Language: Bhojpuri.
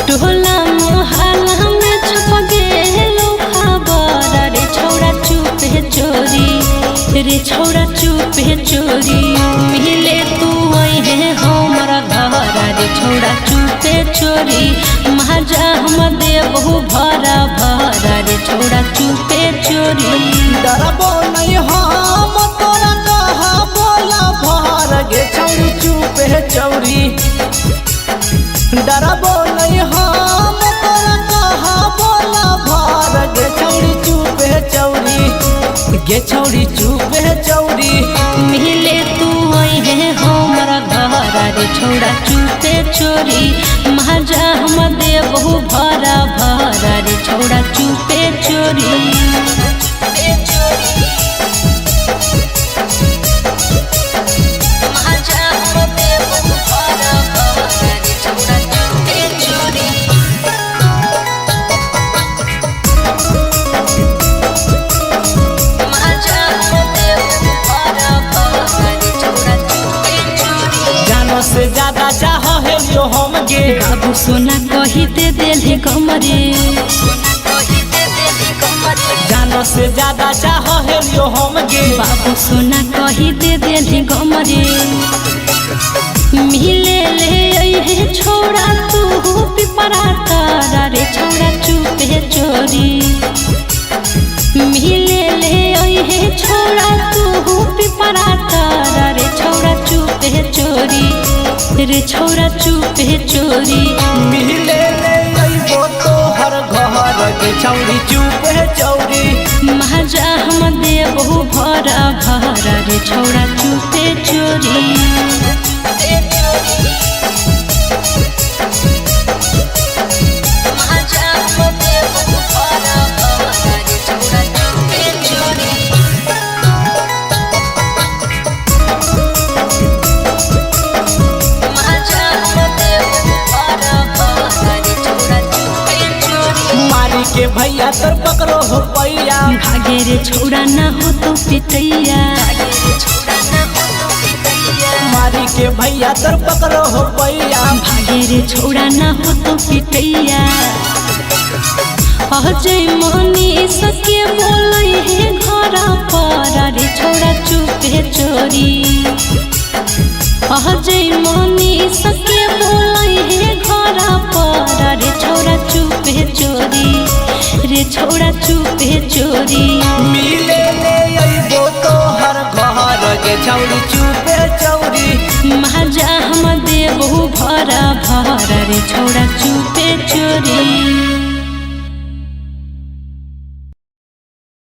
टोला मोहल्ला में छप गेलो खबर रे छौड़ा चुपे चोरी रे छौड़ा चुपे चोरी मिले तू अइहे हमरा घर रे छौड़ा चुपे चोरी महाजा हम देबहु भरा भरा रे छौड़ा चुपे चोरी डरबो नहीं हम तोरा कहा बोला भर गे छौड़ी चुपे चौरी डरबो नहीं हम तोरा कहा बोला भर गे छौड़ी चुपे चौरी गे छौड़ी चुपे चौरी मिले तू अइहे हमरा घर रे छौड़ा चुपे चोरी महाजा हम देबहु भरा भरा रे छौड़ा चुपे चोरी से ज्यादा चाह है यो हम गे बाबू सोना कही दे देली कमरे जानो से ज्यादा चाह है यो हम गे बाबू सोना कही दे देली कमरे मिले ले अइहे छोड़ा तू पिपरा तारा रे छौड़ा चुपे चोरी मिले ले अइहे छोड़ा तू पिपरा तारा रे छौड़ा चुपे चोरी रे छौड़ा चुपे चोरी मिले ले अइबो तोहर घर गे छौड़ी चुपे चौरी महाजा हम देबहु भरा भरा रे छौड़ा चुपे चोरी के भैया तोर पकड़ो हो पैया भागे रे छौड़ा ना हो तो पिटैया मारी के भैया तोर पकड़ो हो पैया भागे रे छौड़ा ना हो तो पिटैया अजय मनी सके बोलै हे घर पर रे छौड़ा चुपे चोरी अजय मनी सके बोलै हे घर पर रे छौड़ा चुपे चोरी रे छौड़ा चुपे चोरी मिले ले अइबो तोहर घर गे छौड़ी चुपे चौरी महाजा हम देबहु भरा भरा रे छौड़ा